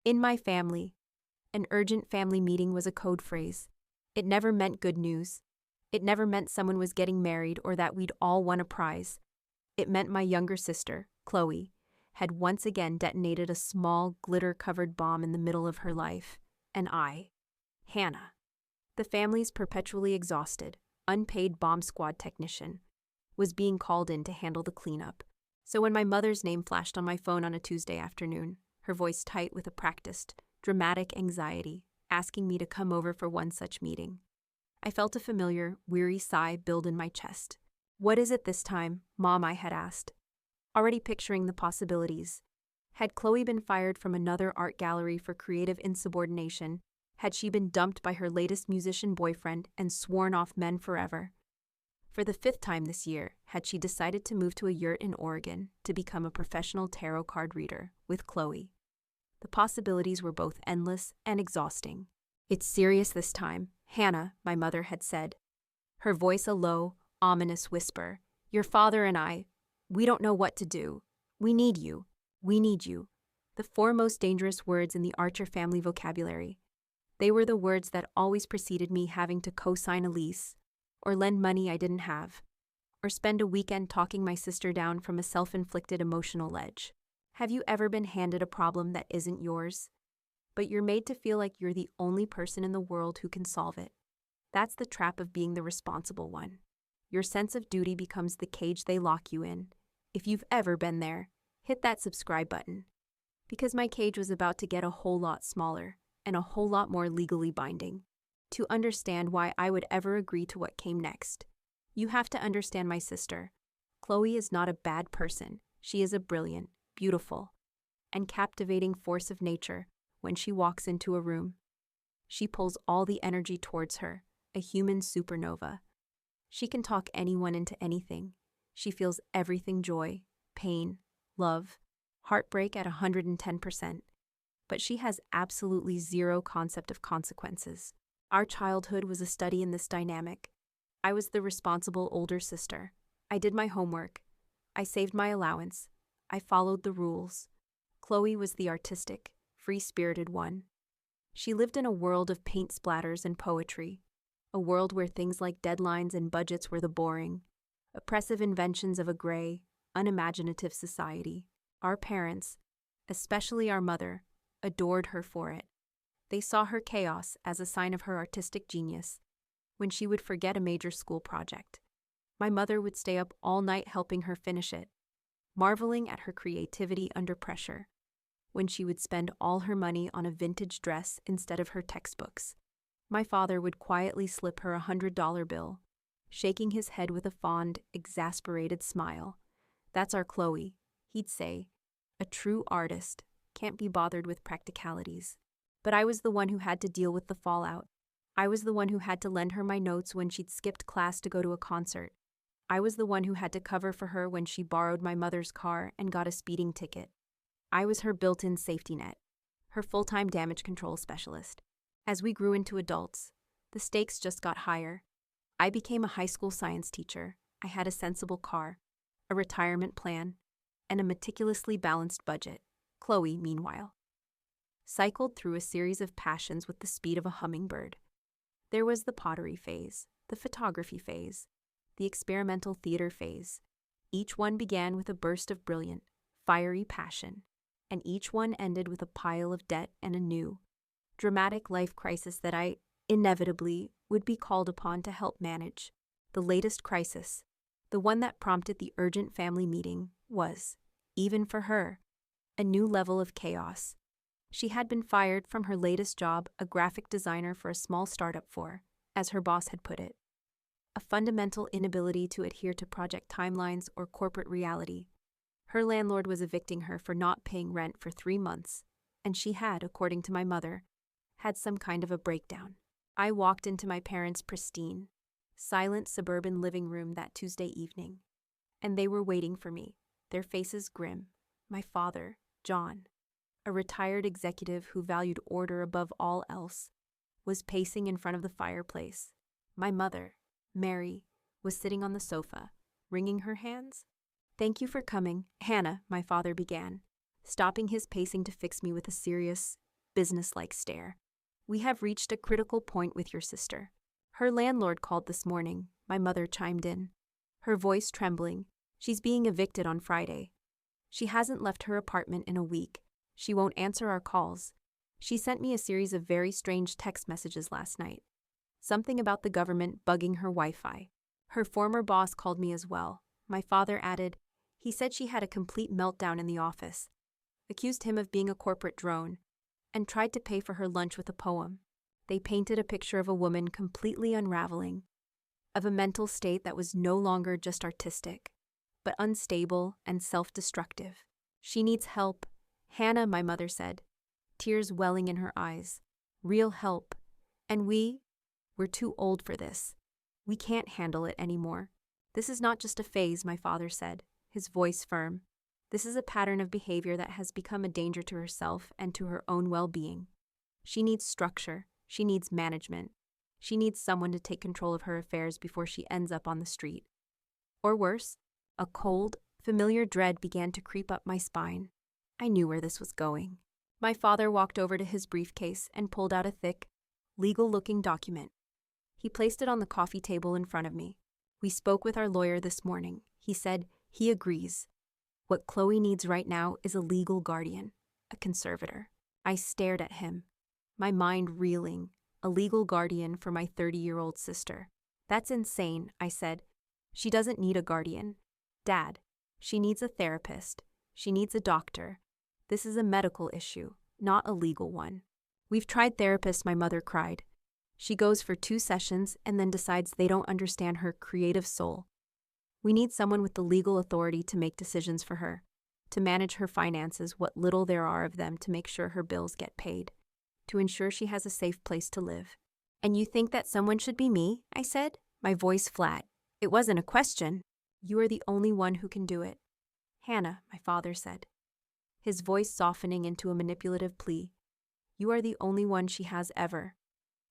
In my family, an urgent family meeting was a code phrase. It never meant good news. It never meant someone was getting married or that we'd all won a prize. It meant my younger sister, Chloe, had once again detonated a small, glitter-covered bomb in the middle of her life. And I, Hannah, the family's perpetually exhausted, unpaid bomb squad technician, was being called in to handle the cleanup. So when my mother's name flashed on my phone on a Tuesday afternoon, her voice tight with a practiced, dramatic anxiety, asking me to come over for one such meeting, I felt a familiar, weary sigh build in my chest. "What is it this time, Mom?" I had asked, already picturing the possibilities. Had Chloe been fired from another art gallery for creative insubordination? Had she been dumped by her latest musician boyfriend and sworn off men forever? For the 5th time this year, had she decided to move to a yurt in Oregon to become a professional tarot card reader with Chloe? The possibilities were both endless and exhausting. "It's serious this time, Hannah," my mother had said, her voice a low, ominous whisper. "Your father and I, we don't know what to do. We need you. We need you." The 4 most dangerous words in the Archer family vocabulary. They were the words that always preceded me having to co-sign a lease, or lend money I didn't have, or spend a weekend talking my sister down from a self-inflicted emotional ledge. Have you ever been handed a problem that isn't yours, but you're made to feel like you're the only person in the world who can solve it? That's the trap of being the responsible one. Your sense of duty becomes the cage they lock you in. If you've ever been there, hit that subscribe button. Because my cage was about to get a whole lot smaller and a whole lot more legally binding. To understand why I would ever agree to what came next, you have to understand my sister. Chloe is not a bad person. She is a brilliant, beautiful, and captivating force of nature when she walks into a room. She pulls all the energy towards her, a human supernova. She can talk anyone into anything. She feels everything: joy, pain, love, heartbreak at 110%. But she has absolutely zero concept of consequences. Our childhood was a study in this dynamic. I was the responsible older sister. I did my homework. I saved my allowance. I followed the rules. Chloe was the artistic, free-spirited one. She lived in a world of paint splatters and poetry, a world where things like deadlines and budgets were the boring, oppressive inventions of a gray, unimaginative society. Our parents, especially our mother, adored her for it. They saw her chaos as a sign of her artistic genius. When she would forget a major school project, my mother would stay up all night helping her finish it, marveling at her creativity under pressure. When she would spend all her money on a vintage dress instead of her textbooks, my father would quietly slip her a $100 bill, shaking his head with a fond, exasperated smile. "That's our Chloe," he'd say. "A true artist. Can't be bothered with practicalities." But I was the one who had to deal with the fallout. I was the one who had to lend her my notes when she'd skipped class to go to a concert. I was the one who had to cover for her when she borrowed my mother's car and got a speeding ticket. I was her built-in safety net, her full-time damage control specialist. As we grew into adults, the stakes just got higher. I became a high school science teacher. I had a sensible car, a retirement plan, and a meticulously balanced budget. Chloe, meanwhile, cycled through a series of passions with the speed of a hummingbird. There was the pottery phase, the photography phase, the experimental theater phase. Each one began with a burst of brilliant, fiery passion, and each one ended with a pile of debt and a new, dramatic life crisis that I, inevitably, would be called upon to help manage. The latest crisis, the one that prompted the urgent family meeting, was, even for her, a new level of chaos. She had been fired from her latest job, a graphic designer for a small startup for, as her boss had put it, a fundamental inability to adhere to project timelines or corporate reality. Her landlord was evicting her for not paying rent for 3 months, and she had, according to my mother, had some kind of a breakdown. I walked into my parents' pristine, silent suburban living room that Tuesday evening, and they were waiting for me, their faces grim. My father, John, a retired executive who valued order above all else, was pacing in front of the fireplace. My mother, Mary, was sitting on the sofa, wringing her hands. "Thank you for coming, Hannah," my father began, stopping his pacing to fix me with a serious, businesslike stare. "We have reached a critical point with your sister. Her landlord called this morning," my mother chimed in, her voice trembling. "She's being evicted on Friday. She hasn't left her apartment in a week. She won't answer our calls. She sent me a series of very strange text messages last night. Something about the government bugging her Wi-Fi. Her former boss called me as well," my father added. "He said she had a complete meltdown in the office, accused him of being a corporate drone, and tried to pay for her lunch with a poem." They painted a picture of a woman completely unraveling, of a mental state that was no longer just artistic, but unstable and self-destructive. "She needs help, Hannah," my mother said, tears welling in her eyes. "Real help. And we're too old for this. We can't handle it anymore." "This is not just a phase," my father said, his voice firm. "This is a pattern of behavior that has become a danger to herself and to her own well-being. She needs structure. She needs management. She needs someone to take control of her affairs before she ends up on the street." Or worse, a cold, familiar dread began to creep up my spine. I knew where this was going. My father walked over to his briefcase and pulled out a thick, legal-looking document. He placed it on the coffee table in front of me. "We spoke with our lawyer this morning," he said. "He agrees. What Chloe needs right now is a legal guardian, a conservator." I stared at him, my mind reeling. A legal guardian for my 30-year-old sister. "That's insane," I said. "She doesn't need a guardian, Dad. She needs a therapist. She needs a doctor. This is a medical issue, not a legal one." "We've tried therapists," my mother cried. "She goes for 2 sessions and then decides they don't understand her creative soul. We need someone with the legal authority to make decisions for her, to manage her finances, what little there are of them, to make sure her bills get paid, to ensure she has a safe place to live." "And you think that someone should be me?" I said, my voice flat. It wasn't a question. "You are the only one who can do it, Hannah," my father said, his voice softening into a manipulative plea. "You are the only one she has ever,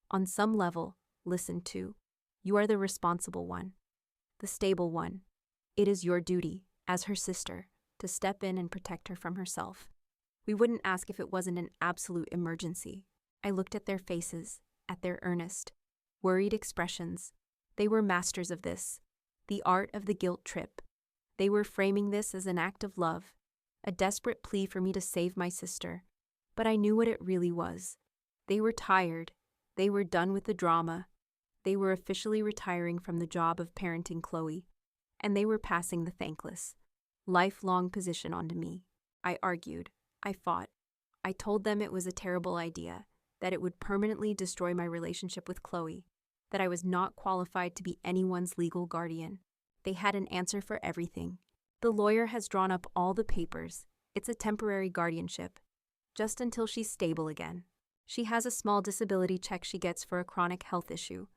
on some level, listened to. You are the responsible one, the stable one. It is your duty, as her sister, to step in and protect her from herself. We wouldn't ask if it wasn't an absolute emergency." I looked at their faces, at their earnest, worried expressions. They were masters of this, the art of the guilt trip. They were framing this as an act of love, a desperate plea for me to save my sister. But I knew what it really was. They were tired. They were done with the drama. They were officially retiring from the job of parenting Chloe, and they were passing the thankless, lifelong position onto me. I argued. I fought. I told them it was a terrible idea, that it would permanently destroy my relationship with Chloe, that I was not qualified to be anyone's legal guardian. They had an answer for everything. "The lawyer has drawn up all the papers. It's a temporary guardianship, just until she's stable again. She has a small disability check she gets for a chronic health issue.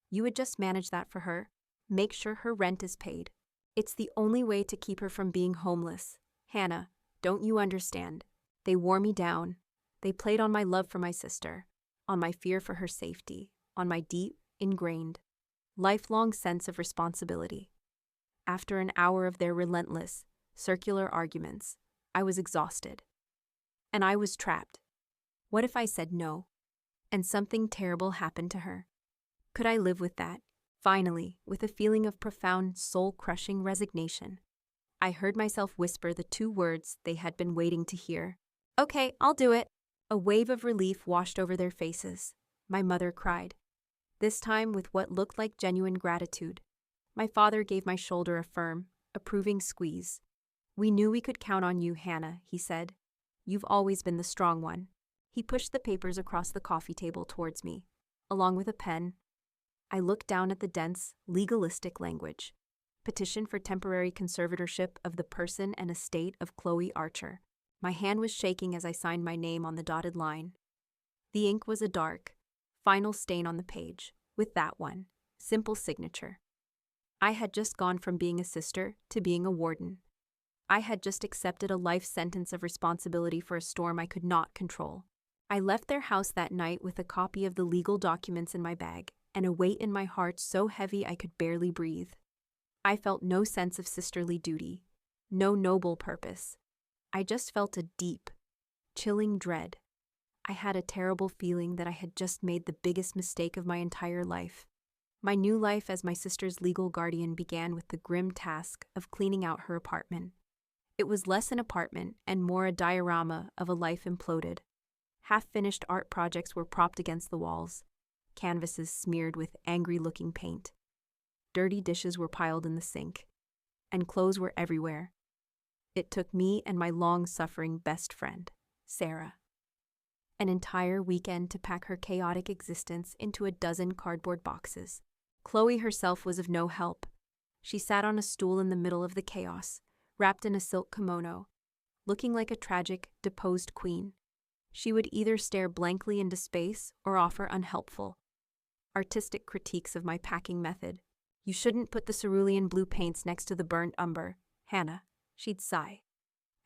You would just manage that for her. Make sure her rent is paid. It's the only way to keep her from being homeless. Hannah, don't you understand?" They wore me down. They played on my love for my sister, on my fear for her safety, on my deep, ingrained, lifelong sense of responsibility. After an hour of their relentless, circular arguments, I was exhausted. And I was trapped. What if I said no, and something terrible happened to her? Could I live with that? Finally, with a feeling of profound, soul-crushing resignation, I heard myself whisper the 2 words they had been waiting to hear. "Okay, I'll do it." A wave of relief washed over their faces. My mother cried, this time with what looked like genuine gratitude. My father gave my shoulder a firm, approving squeeze. "We knew we could count on you, Hannah," he said. "You've always been the strong one." He pushed the papers across the coffee table towards me, along with a pen. I looked down at the dense, legalistic language. Petition for temporary conservatorship of the person and estate of Chloe Archer. My hand was shaking as I signed my name on the dotted line. The ink was a dark, final stain on the page, with that one, simple signature. I had just gone from being a sister to being a warden. I had just accepted a life sentence of responsibility for a storm I could not control. I left their house that night with a copy of the legal documents in my bag, and a weight in my heart so heavy I could barely breathe. I felt no sense of sisterly duty, no noble purpose. I just felt a deep, chilling dread. I had a terrible feeling that I had just made the biggest mistake of my entire life. My new life as my sister's legal guardian began with the grim task of cleaning out her apartment. It was less an apartment and more a diorama of a life imploded. Half-finished art projects were propped against the walls, canvases smeared with angry-looking paint. Dirty dishes were piled in the sink, and clothes were everywhere. It took me and my long-suffering best friend, Sarah, an entire weekend to pack her chaotic existence into a dozen cardboard boxes. Chloe herself was of no help. She sat on a stool in the middle of the chaos, wrapped in a silk kimono, looking like a tragic, deposed queen. She would either stare blankly into space or offer unhelpful, artistic critiques of my packing method. "You shouldn't put the cerulean blue paints next to the burnt umber, Hannah," she'd sigh,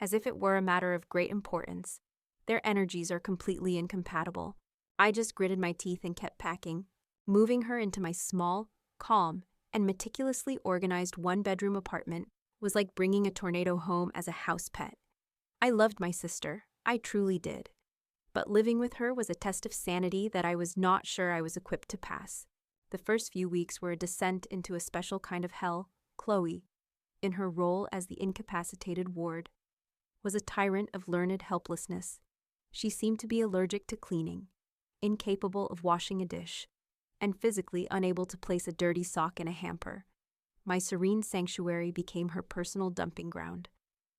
as if it were a matter of great importance. "Their energies are completely incompatible." I just gritted my teeth and kept packing. Moving her into my small, calm, and meticulously organized one-bedroom apartment was like bringing a tornado home as a house pet. I loved my sister, I truly did. But living with her was a test of sanity that I was not sure I was equipped to pass. The first few weeks were a descent into a special kind of hell. Chloe, in her role as the incapacitated ward, was a tyrant of learned helplessness. She seemed to be allergic to cleaning, incapable of washing a dish, and physically unable to place a dirty sock in a hamper. My serene sanctuary became her personal dumping ground.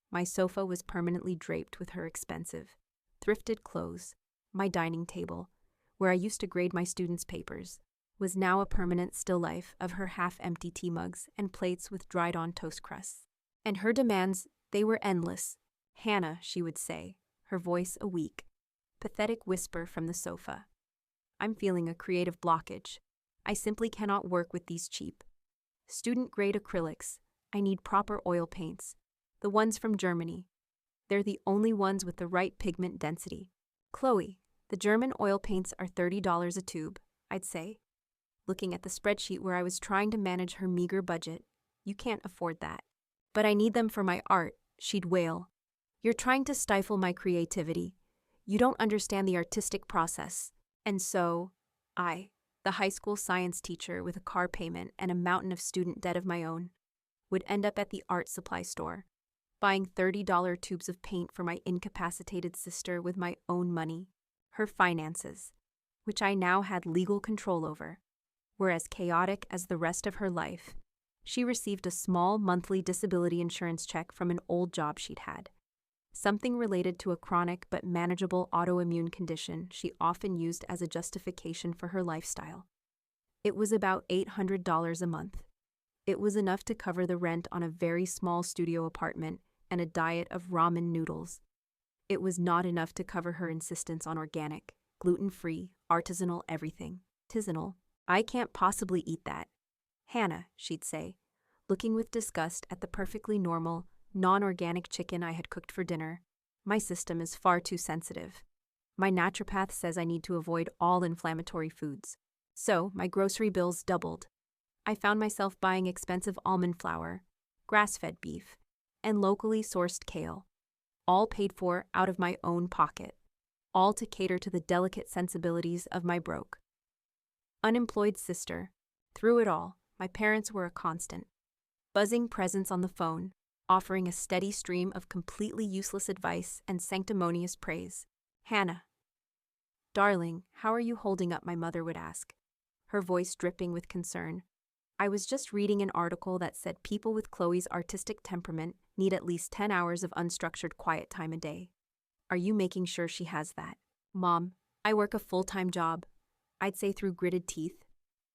My sofa was permanently draped with her expensive, thrifted clothes. My dining table, where I used to grade my students' papers, was now a permanent still life of her half-empty tea mugs and plates with dried-on toast crusts. And her demands, they were endless. "Hannah," she would say, her voice a weak, pathetic whisper from the sofa. "I'm feeling a creative blockage. I simply cannot work with these cheap student-grade acrylics. I need proper oil paints, the ones from Germany. They're the only ones with the right pigment density." "Chloe, the German oil paints are $30 a tube," I'd say, looking at the spreadsheet where I was trying to manage her meager budget. "You can't afford that." "But I need them for my art," she'd wail. "You're trying to stifle my creativity. You don't understand the artistic process." And so, I, the high school science teacher with a car payment and a mountain of student debt of my own, would end up at the art supply store, buying $30 tubes of paint for my incapacitated sister with my own money. Her finances, which I now had legal control over, were as chaotic as the rest of her life. She received a small monthly disability insurance check from an old job she'd had, something related to a chronic but manageable autoimmune condition she often used as a justification for her lifestyle. It was about $800 a month. It was enough to cover the rent on a very small studio apartment and a diet of ramen noodles. It was not enough to cover her insistence on organic, gluten-free, artisanal everything. "Artisanal? I can't possibly eat that." "Hannah," she'd say, looking with disgust at the perfectly normal, non-organic chicken I had cooked for dinner. "My system is far too sensitive. My naturopath says I need to avoid all inflammatory foods." So, my grocery bills doubled. I found myself buying expensive almond flour, grass-fed beef, and locally sourced kale, all paid for out of my own pocket, all to cater to the delicate sensibilities of my broke, unemployed sister. Through it all, my parents were a constant, buzzing presence on the phone, offering a steady stream of completely useless advice and sanctimonious praise. "Hannah, darling, how are you holding up?" my mother would ask, her voice dripping with concern. I was just reading an article that said people with Chloe's artistic temperament need at least 10 hours of unstructured quiet time a day. Are you making sure she has that? "Mom, I work a full-time job," I'd say through gritted teeth.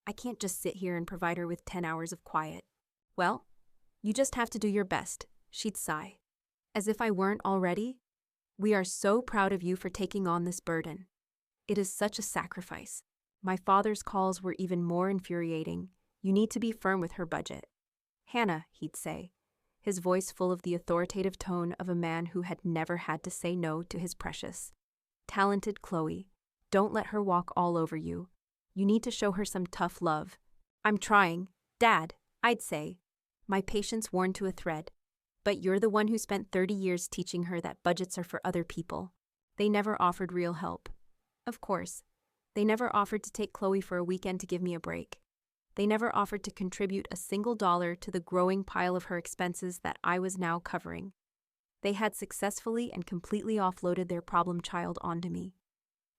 "I can't just sit here and provide her with 10 hours of quiet." "Well, you just have to do your best," she'd sigh. "As if I weren't already? We are so proud of you for taking on this burden. It is such a sacrifice." My father's calls were even more infuriating. "You need to be firm with her budget." "Hannah," he'd say, his voice full of the authoritative tone of a man who had never had to say no to his precious, talented Chloe. "Don't let her walk all over you. You need to show her some tough love." "I'm trying, Dad," I'd say, my patience worn to a thread. "But you're the one who spent 30 years teaching her that budgets are for other people." They never offered real help. Of course, they never offered to take Chloe for a weekend to give me a break. They never offered to contribute a single dollar to the growing pile of her expenses that I was now covering. They had successfully and completely offloaded their problem child onto me.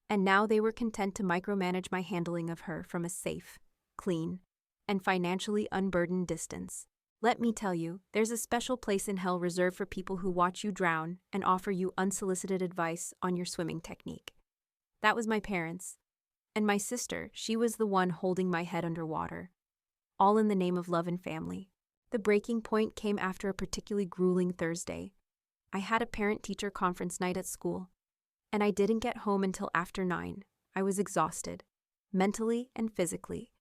And now they were content to micromanage my handling of her from a safe, clean, and financially unburdened distance. Let me tell you, there's a special place in hell reserved for people who watch you drown and offer you unsolicited advice on your swimming technique. That was my parents. And my sister, she was the one holding my head underwater. All in the name of love and family. The breaking point came after a particularly grueling Thursday. I had a parent-teacher conference night at school, and I didn't get home until after 9. I was exhausted, mentally and physically.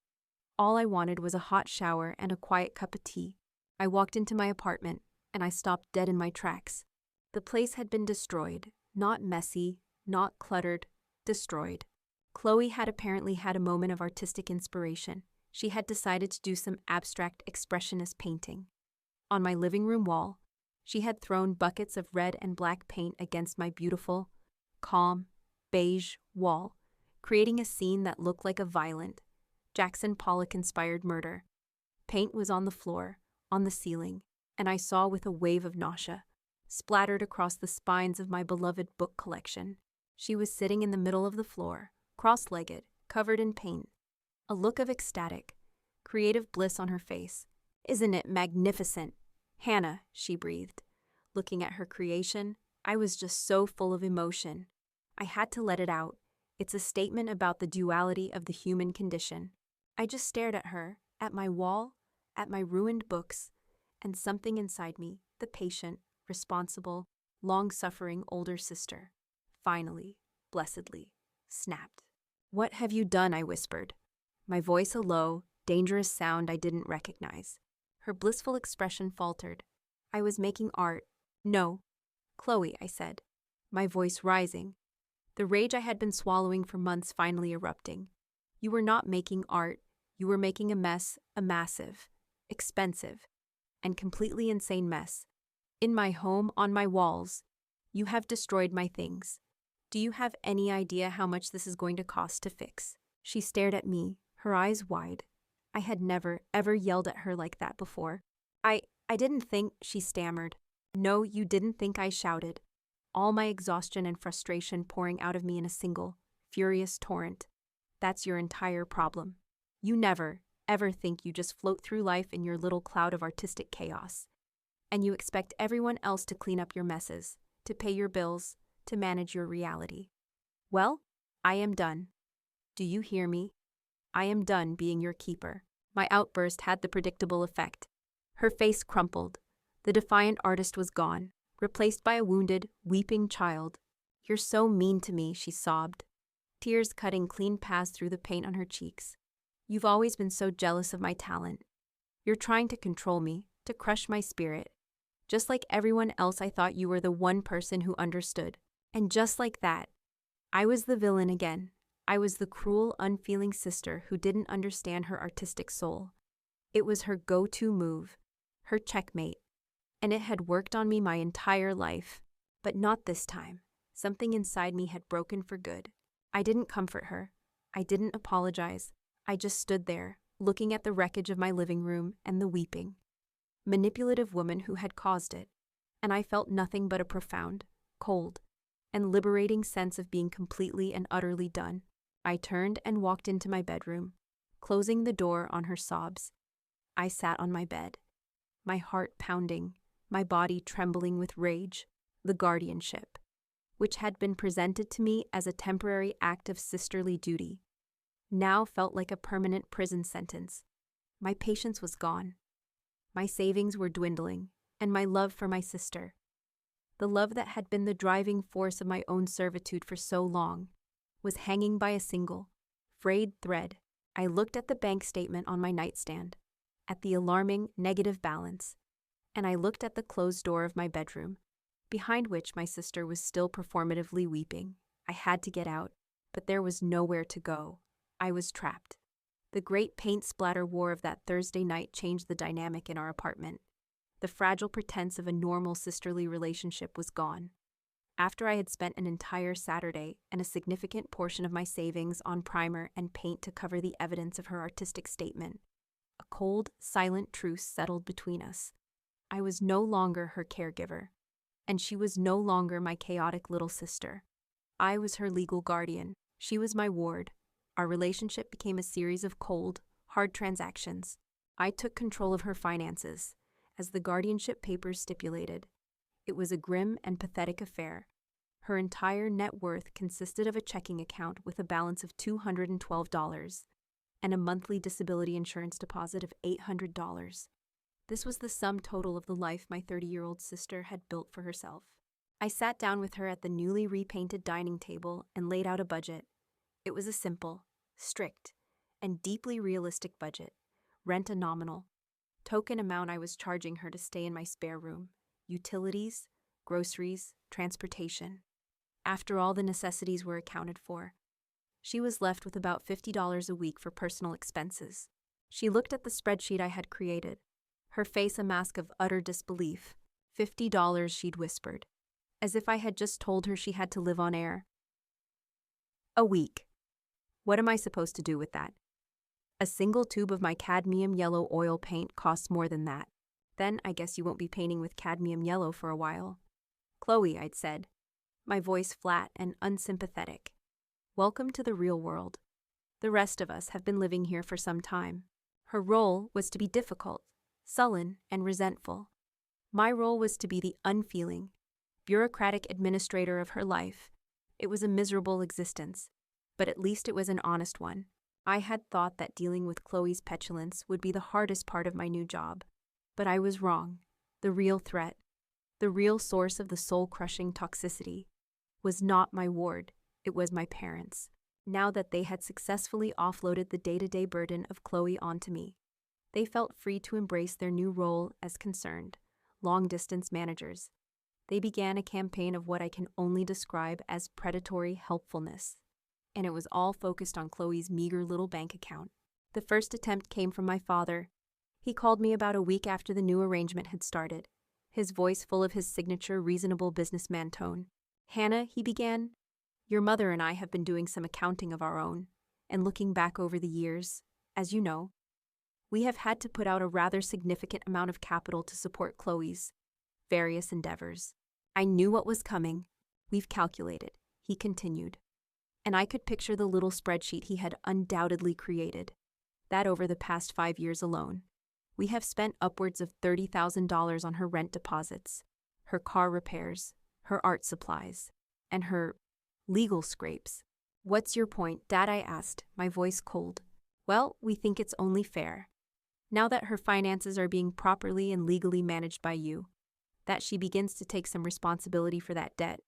All I wanted was a hot shower and a quiet cup of tea. I walked into my apartment, and I stopped dead in my tracks. The place had been destroyed, not messy, not cluttered, destroyed. Chloe had apparently had a moment of artistic inspiration. She had decided to do some abstract expressionist painting. On my living room wall, she had thrown buckets of red and black paint against my beautiful, calm, beige wall, creating a scene that looked like a violent, Jackson Pollock-inspired murder. Paint was on the floor, on the ceiling, and I saw with a wave of nausea, splattered across the spines of my beloved book collection. She was sitting in the middle of the floor, cross-legged, covered in paint, a look of ecstatic, creative bliss on her face. "Isn't it magnificent? Hannah," she breathed. Looking at her creation, I was just so full of emotion. I had to let it out. It's a statement about the duality of the human condition. I just stared at her, at my wall, at my ruined books, and something inside me, the patient, responsible, long-suffering older sister, finally, blessedly, snapped. "What have you done?" I whispered, my voice a low, dangerous sound I didn't recognize. Her blissful expression faltered. "I was making art." "No, Chloe," I said, my voice rising, the rage I had been swallowing for months finally erupting. "You were not making art. You were making a mess, a massive, expensive, and completely insane mess. In my home, on my walls. You have destroyed my things. Do you have any idea how much this is going to cost to fix?" She stared at me, her eyes wide. I had never, ever yelled at her like that before. I didn't think," she stammered. "No, you didn't think," I shouted, all my exhaustion and frustration pouring out of me in a single, furious torrent. "That's your entire problem. You never, ever think you just float through life in your little cloud of artistic chaos. And you expect everyone else to clean up your messes, to pay your bills, to manage your reality. Well, I am done. Do you hear me? I am done being your keeper." My outburst had the predictable effect. Her face crumpled. The defiant artist was gone, replaced by a wounded, weeping child. "You're so mean to me," she sobbed, tears cutting clean paths through the paint on her cheeks. "You've always been so jealous of my talent. You're trying to control me, to crush my spirit. Just like everyone else, I thought you were the one person who understood. And just like that, I was the villain again. I was the cruel, unfeeling sister who didn't understand her artistic soul. It was her go-to move, her checkmate, and it had worked on me my entire life. But not this time. Something inside me had broken for good. I didn't comfort her. I didn't apologize. I just stood there, looking at the wreckage of my living room and the weeping, manipulative woman who had caused it, and I felt nothing but a profound, cold, and liberating sense of being completely and utterly done. I turned and walked into my bedroom, closing the door on her sobs. I sat on my bed, my heart pounding, my body trembling with rage. The guardianship, which had been presented to me as a temporary act of sisterly duty, now felt like a permanent prison sentence. My patience was gone. My savings were dwindling, and my love for my sister, the love that had been the driving force of my own servitude for so long, was hanging by a single, frayed thread. I looked at the bank statement on my nightstand, at the alarming negative balance, and I looked at the closed door of my bedroom, behind which my sister was still performatively weeping. I had to get out, but there was nowhere to go. I was trapped. The great paint splatter war of that Thursday night changed the dynamic in our apartment. The fragile pretense of a normal sisterly relationship was gone. After I had spent an entire Saturday and a significant portion of my savings on primer and paint to cover the evidence of her artistic statement, a cold, silent truce settled between us. I was no longer her caregiver, and she was no longer my chaotic little sister. I was her legal guardian. She was my ward. Our relationship became a series of cold, hard transactions. I took control of her finances, as the guardianship papers stipulated. It was a grim and pathetic affair. Her entire net worth consisted of a checking account with a balance of $212 and a monthly disability insurance deposit of $800. This was the sum total of the life my 30-year-old sister had built for herself. I sat down with her at the newly repainted dining table and laid out a budget. It was a simple, strict, and deeply realistic budget. Rent a nominal, token amount I was charging her to stay in my spare room, utilities, groceries, transportation. After all the necessities were accounted for, she was left with about $50 a week for personal expenses. She looked at the spreadsheet I had created, her face a mask of utter disbelief. $50, she'd whispered, as if I had just told her she had to live on air. A week. What am I supposed to do with that? A single tube of my cadmium yellow oil paint costs more than that. Then I guess you won't be painting with cadmium yellow for a while. Chloe, I'd said, my voice flat and unsympathetic. Welcome to the real world. The rest of us have been living here for some time. Her role was to be difficult, sullen, and resentful. My role was to be the unfeeling, bureaucratic administrator of her life. It was a miserable existence, but at least it was an honest one. I had thought that dealing with Chloe's petulance would be the hardest part of my new job. But I was wrong. The real threat, the real source of the soul-crushing toxicity, was not my ward, it was my parents. Now that they had successfully offloaded the day-to-day burden of Chloe onto me, they felt free to embrace their new role as concerned, long-distance managers. They began a campaign of what I can only describe as predatory helpfulness, and it was all focused on Chloe's meager little bank account. The first attempt came from my father. He called me about a week after the new arrangement had started, his voice full of his signature reasonable businessman tone. "Hannah," he began, "your mother and I have been doing some accounting of our own, and looking back over the years, as you know, we have had to put out a rather significant amount of capital to support Chloe's various endeavors. I knew what was coming. We've calculated," he continued, and I could picture the little spreadsheet he had undoubtedly created, that over the past 5 years alone, we have spent upwards of $30,000 on her rent deposits, her car repairs, her art supplies, and her legal scrapes. "What's your point, Dad?" I asked, my voice cold. "Well, we think it's only fair, now that her finances are being properly and legally managed by you, that she begins to take some responsibility for that debt.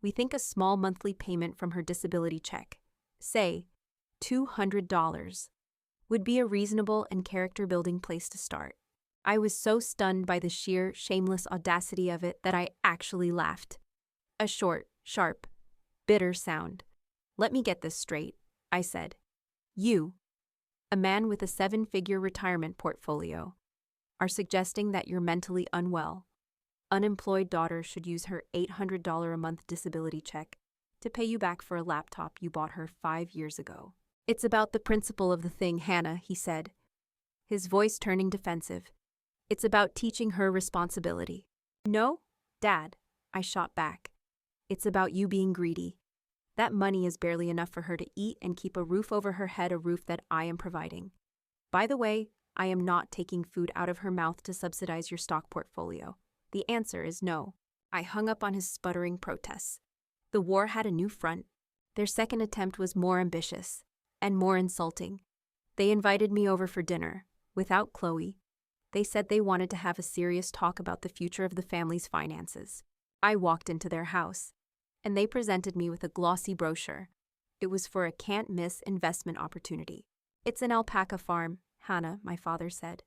We think a small monthly payment from her disability check, say $200, would be a reasonable and character-building place to start." I was so stunned by the sheer, shameless audacity of it that I actually laughed. A short, sharp, bitter sound. "Let me get this straight," I said. "You, a man with a 7-figure retirement portfolio, are suggesting that your mentally unwell, unemployed daughter should use her $800 a month disability check to pay you back for a laptop you bought her 5 years ago. It's about the principle of the thing, Hannah," he said, his voice turning defensive. "It's about teaching her responsibility." "No, Dad," I shot back. "It's about you being greedy. That money is barely enough for her to eat and keep a roof over her head, a roof that I am providing. By the way, I am not taking food out of her mouth to subsidize your stock portfolio. The answer is no." I hung up on his sputtering protests. The war had a new front. Their second attempt was more ambitious and more insulting. They invited me over for dinner, without Chloe. They said they wanted to have a serious talk about the future of the family's finances. I walked into their house, and they presented me with a glossy brochure. It was for a can't-miss investment opportunity. "It's an alpaca farm," Hannah, my father said,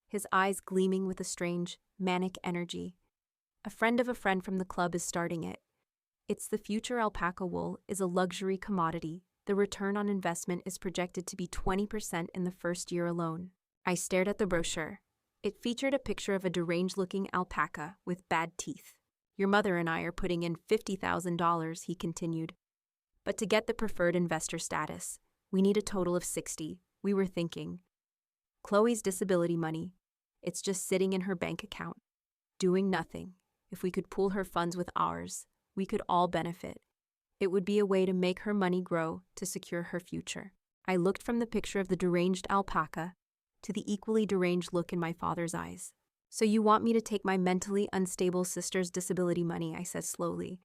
his eyes gleaming with a strange, manic energy. "A friend of a friend from the club is starting it. It's the future. Alpaca wool is a luxury commodity. The return on investment is projected to be 20% in the first year alone." I stared at the brochure. It featured a picture of a deranged-looking alpaca with bad teeth. Your mother and I are putting in $50,000, he continued. But to get the preferred investor status, we need a total of 60. We were thinking. Chloe's disability money. It's just sitting in her bank account, doing nothing. If we could pool her funds with ours, we could all benefit. It would be a way to make her money grow to secure her future. I looked from the picture of the deranged alpaca to the equally deranged look in my father's eyes. So you want me to take my mentally unstable sister's disability money, I said slowly,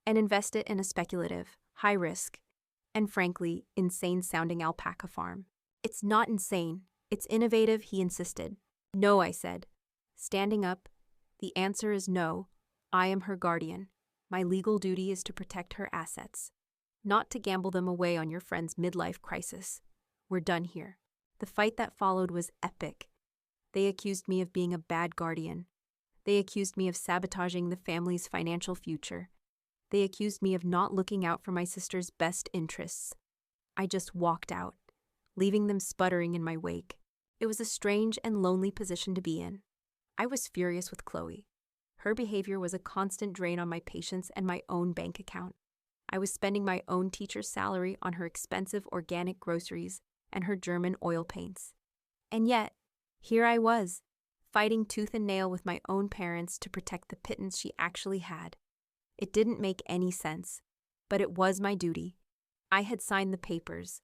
and invest it in a speculative, high-risk, and frankly, insane-sounding alpaca farm. It's not insane. It's innovative, he insisted. No, I said. Standing up, the answer is no. I am her guardian. My legal duty is to protect her assets, not to gamble them away on your friend's midlife crisis. We're done here. The fight that followed was epic. They accused me of being a bad guardian. They accused me of sabotaging the family's financial future. They accused me of not looking out for my sister's best interests. I just walked out, leaving them sputtering in my wake. It was a strange and lonely position to be in. I was furious with Chloe. Her behavior was a constant drain on my patience and my own bank account. I was spending my own teacher's salary on her expensive organic groceries and her German oil paints. And yet, here I was, fighting tooth and nail with my own parents to protect the pittance she actually had. It didn't make any sense, but it was my duty. I had signed the papers.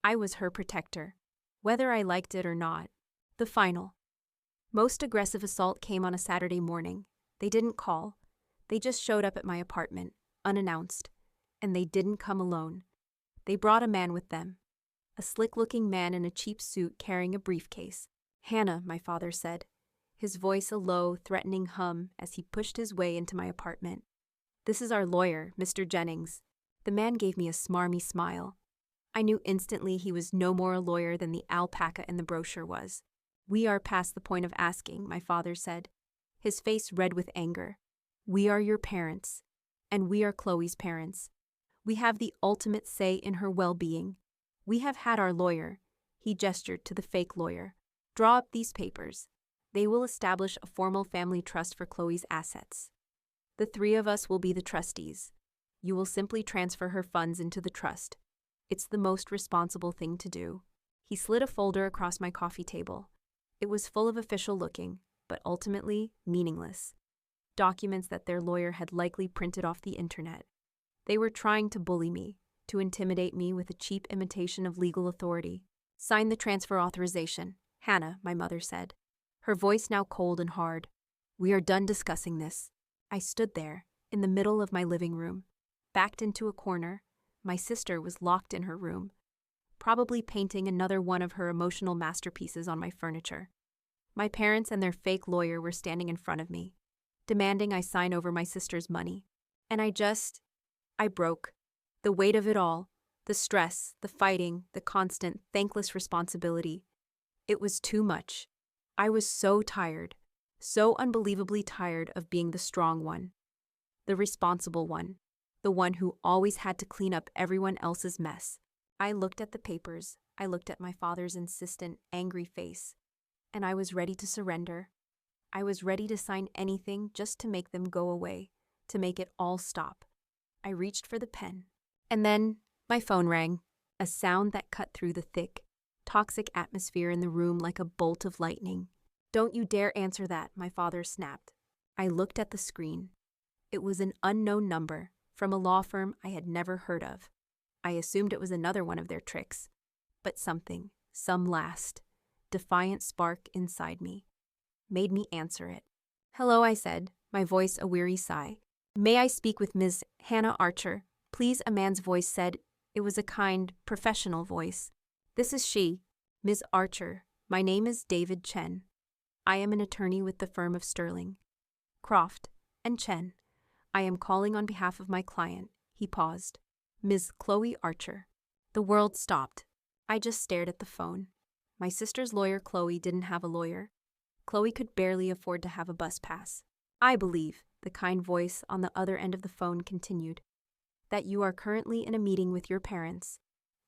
I was her protector, whether I liked it or not. The final, most aggressive assault came on a Saturday morning. They didn't call. They just showed up at my apartment, unannounced. And they didn't come alone. They brought a man with them. A slick-looking man in a cheap suit carrying a briefcase. Hannah, my father said, his voice a low, threatening hum as he pushed his way into my apartment. This is our lawyer, Mr. Jennings. The man gave me a smarmy smile. I knew instantly he was no more a lawyer than the alpaca in the brochure was. We are past the point of asking, my father said, his face red with anger. We are your parents, and we are Chloe's parents. We have the ultimate say in her well-being. We have had our lawyer. He gestured to the fake lawyer. Draw up these papers. They will establish a formal family trust for Chloe's assets. The three of us will be the trustees. You will simply transfer her funds into the trust. It's the most responsible thing to do. He slid a folder across my coffee table. It was full of official looking, but ultimately meaningless. Documents that their lawyer had likely printed off the internet. They were trying to bully me, to intimidate me with a cheap imitation of legal authority. Sign the transfer authorization, Hannah, my mother said, her voice now cold and hard. We are done discussing this. I stood there, in the middle of my living room, backed into a corner. My sister was locked in her room, probably painting another one of her emotional masterpieces on my furniture. My parents and their fake lawyer were standing in front of me, demanding I sign over my sister's money. And I broke. The weight of it all, the stress, the fighting, the constant, thankless responsibility. It was too much. I was so tired, so unbelievably tired of being the strong one, the responsible one, the one who always had to clean up everyone else's mess. I looked at the papers, I looked at my father's insistent, angry face, and I was ready to surrender. I was ready to sign anything just to make them go away, to make it all stop. I reached for the pen. And then my phone rang, a sound that cut through the thick, toxic atmosphere in the room like a bolt of lightning. Don't you dare answer that, my father snapped. I looked at the screen. It was an unknown number, from a law firm I had never heard of. I assumed it was another one of their tricks. But something, some last, defiant spark inside me, made me answer it. Hello, I said, my voice a weary sigh. May I speak with Ms. Hannah Archer? Please, a man's voice said. It was a kind, professional voice. This is she, Ms. Archer. My name is David Chen. I am an attorney with the firm of Sterling, Croft, and Chen. I am calling on behalf of my client. He paused. Ms. Chloe Archer. The world stopped. I just stared at the phone. My sister's lawyer, Chloe, didn't have a lawyer. Chloe could barely afford to have a bus pass. I believe, the kind voice on the other end of the phone continued, that you are currently in a meeting with your parents,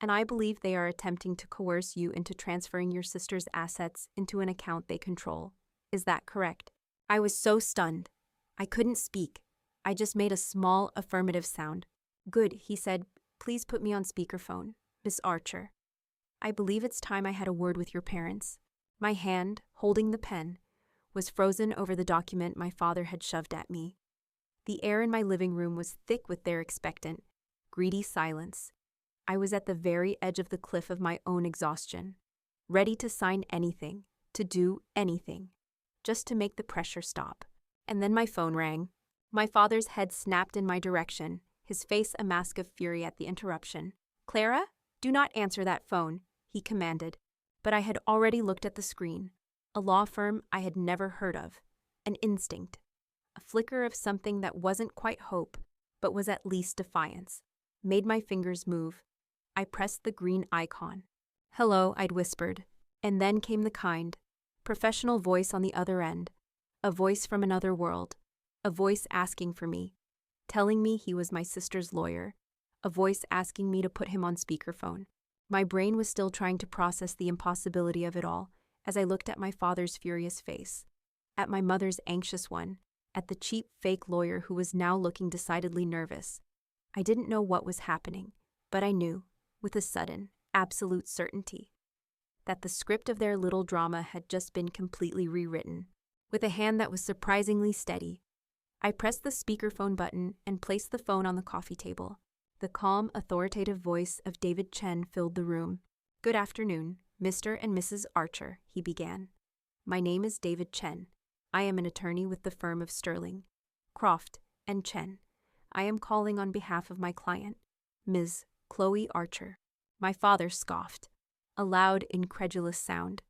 and I believe they are attempting to coerce you into transferring your sister's assets into an account they control. Is that correct? I was so stunned. I couldn't speak. I just made a small affirmative sound. Good, he said. Please put me on speakerphone, Miss Archer. I believe it's time I had a word with your parents. My hand, holding the pen, was frozen over the document my father had shoved at me. The air in my living room was thick with their expectant, greedy silence. I was at the very edge of the cliff of my own exhaustion, ready to sign anything, to do anything, just to make the pressure stop. And then my phone rang. My father's head snapped in my direction, his face a mask of fury at the interruption. Clara, do not answer that phone, he commanded. But I had already looked at the screen. A law firm I had never heard of. An instinct. A flicker of something that wasn't quite hope, but was at least defiance. Made my fingers move. I pressed the green icon. Hello, I'd whispered. And then came the kind, professional voice on the other end. A voice from another world. A voice asking for me. Telling me he was my sister's lawyer. A voice asking me to put him on speakerphone. My brain was still trying to process the impossibility of it all as I looked at my father's furious face, at my mother's anxious one, at the cheap fake lawyer who was now looking decidedly nervous. I didn't know what was happening, but I knew, with a sudden, absolute certainty, that the script of their little drama had just been completely rewritten. With a hand that was surprisingly steady, I pressed the speakerphone button and placed the phone on the coffee table. The calm, authoritative voice of David Chen filled the room. Good afternoon, Mr. and Mrs. Archer, he began. My name is David Chen. I am an attorney with the firm of Sterling, Croft, and Chen. I am calling on behalf of my client, Ms. Chloe Archer. My father scoffed, a loud, incredulous sound.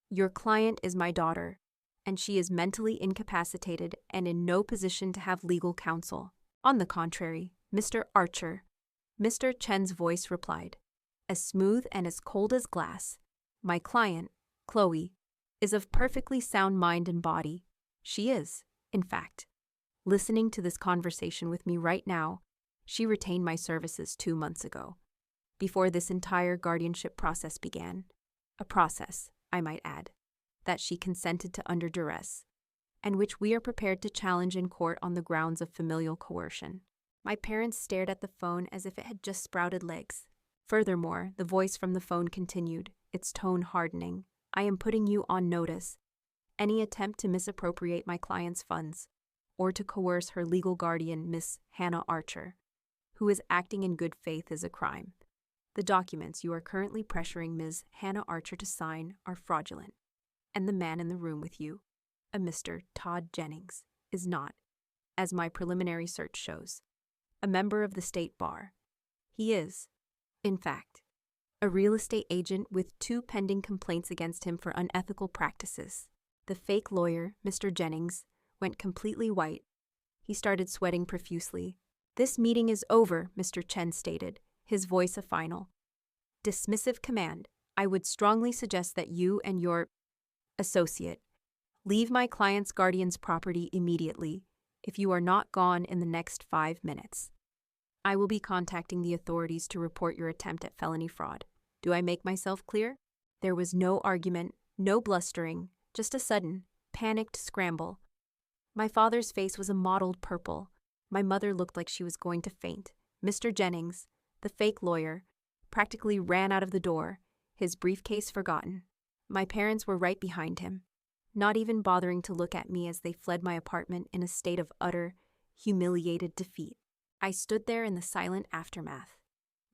Your client is my daughter, and she is mentally incapacitated and in no position to have legal counsel. On the contrary, Mr. Archer, Mr. Chen's voice replied, as smooth and as cold as glass. My client, Chloe, is of perfectly sound mind and body. She is, in fact, listening to this conversation with me right now. She retained my services 2 months ago, before this entire guardianship process began. A process, I might add, that she consented to under duress, and which we are prepared to challenge in court on the grounds of familial coercion. My parents stared at the phone as if it had just sprouted legs. Furthermore, the voice from the phone continued, its tone hardening. I am putting you on notice. Any attempt to misappropriate my client's funds, or to coerce her legal guardian, Miss Hannah Archer, who is acting in good faith, is a crime. The documents you are currently pressuring Ms. Hannah Archer to sign are fraudulent, and the man in the room with you, a Mr. Todd Jennings, is not, as my preliminary search shows, a member of the state bar. He is, in fact, a real estate agent with 2 pending complaints against him for unethical practices. The fake lawyer, Mr. Jennings, went completely white. He started sweating profusely. This meeting is over, Mr. Chen stated, his voice a final, dismissive command. I would strongly suggest that you and your associate leave my client's guardian's property immediately if you are not gone in the next 5 minutes. I will be contacting the authorities to report your attempt at felony fraud. Do I make myself clear? There was no argument, no blustering, just a sudden, panicked scramble. My father's face was a mottled purple. My mother looked like she was going to faint. Mr. Jennings, the fake lawyer, practically ran out of the door, his briefcase forgotten. My parents were right behind him, not even bothering to look at me as they fled my apartment in a state of utter, humiliated defeat. I stood there in the silent aftermath,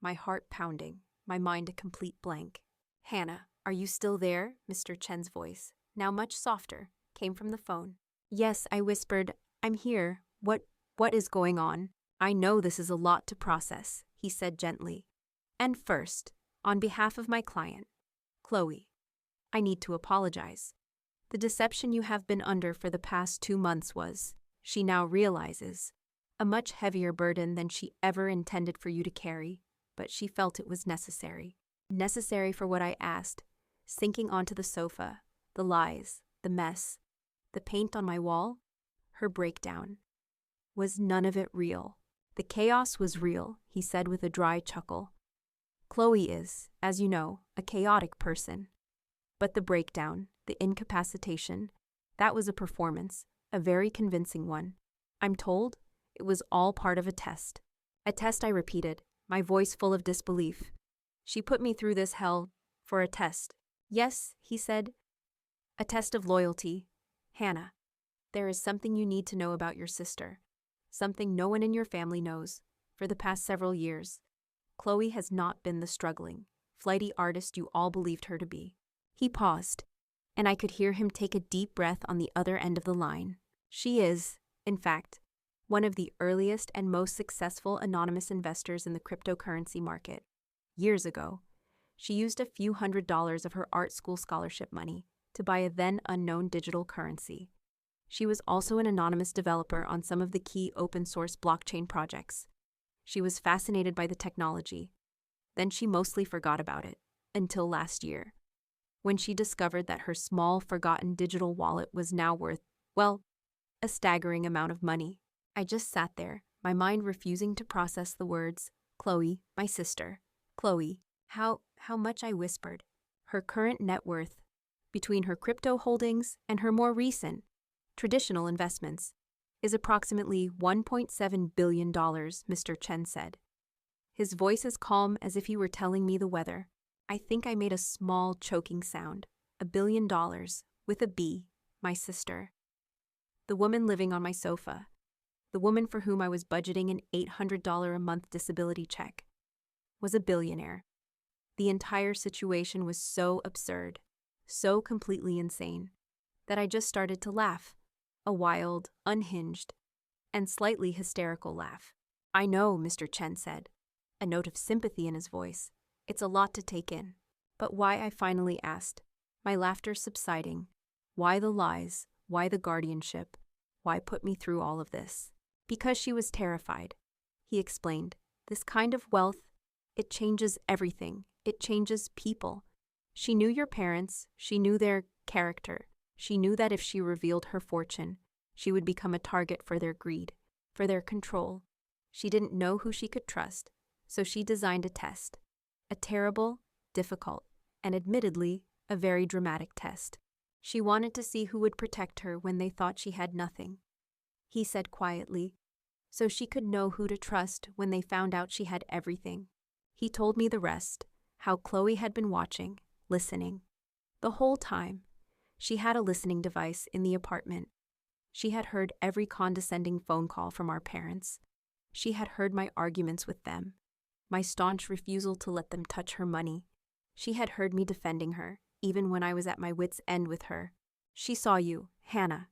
my heart pounding, my mind a complete blank. Hannah, are you still there? Mr. Chen's voice, now much softer, came from the phone. Yes, I whispered, I'm here. What is going on? I know this is a lot to process, he said gently. And first, on behalf of my client, Chloe, I need to apologize. The deception you have been under for the past 2 months was, she now realizes, a much heavier burden than she ever intended for you to carry, but she felt it was necessary. Necessary for what I asked, sinking onto the sofa, the lies, the mess, the paint on my wall, her breakdown. Was none of it real? The chaos was real, he said with a dry chuckle. Chloe is, as you know, a chaotic person. But the breakdown, the incapacitation, that was a performance, a very convincing one. I'm told It was all part of a test. A test, I repeated, my voice full of disbelief. She put me through this hell for a test. Yes, he said. A test of loyalty. Hannah, there is something you need to know about your sister. Something no one in your family knows. For the past several years, Chloe has not been the struggling, flighty artist you all believed her to be. He paused, and I could hear him take a deep breath on the other end of the line. She is, in fact, one of the earliest and most successful anonymous investors in the cryptocurrency market. Years ago, she used a few $100s of her art school scholarship money to buy a then-unknown digital currency. She was also an anonymous developer on some of the key open-source blockchain projects. She was fascinated by the technology. Then she mostly forgot about it, until last year, when she discovered that her small, forgotten digital wallet was now worth, well, a staggering amount of money. I just sat there, my mind refusing to process the words, Chloe, my sister. Chloe, how much, I whispered. Her current net worth, between her crypto holdings and her more recent, traditional investments, is approximately $1.7 billion, Mr. Chen said. His voice as calm as if he were telling me the weather. I think I made a small, choking sound. $1 billion, with a B, my sister. The woman living on my sofa. The woman for whom I was budgeting an $800 a month disability check, was a billionaire. The entire situation was so absurd, so completely insane, that I just started to laugh. A wild, unhinged, and slightly hysterical laugh. I know, Mr. Chen said, a note of sympathy in his voice. It's a lot to take in. But why, I finally asked, my laughter subsiding. Why the lies? Why the guardianship? Why put me through all of this? Because she was terrified. He explained, this kind of wealth, it changes everything. It changes people. She knew your parents. She knew their character. She knew that if she revealed her fortune, she would become a target for their greed, for their control. She didn't know who she could trust, so she designed a test. A terrible, difficult, and admittedly, a very dramatic test. She wanted to see who would protect her when they thought she had nothing. He said quietly, so she could know who to trust when they found out she had everything. He told me the rest, how Chloe had been watching, listening. The whole time, she had a listening device in the apartment. She had heard every condescending phone call from our parents. She had heard my arguments with them, my staunch refusal to let them touch her money. She had heard me defending her, even when I was at my wits' end with her. She saw you, Hannah.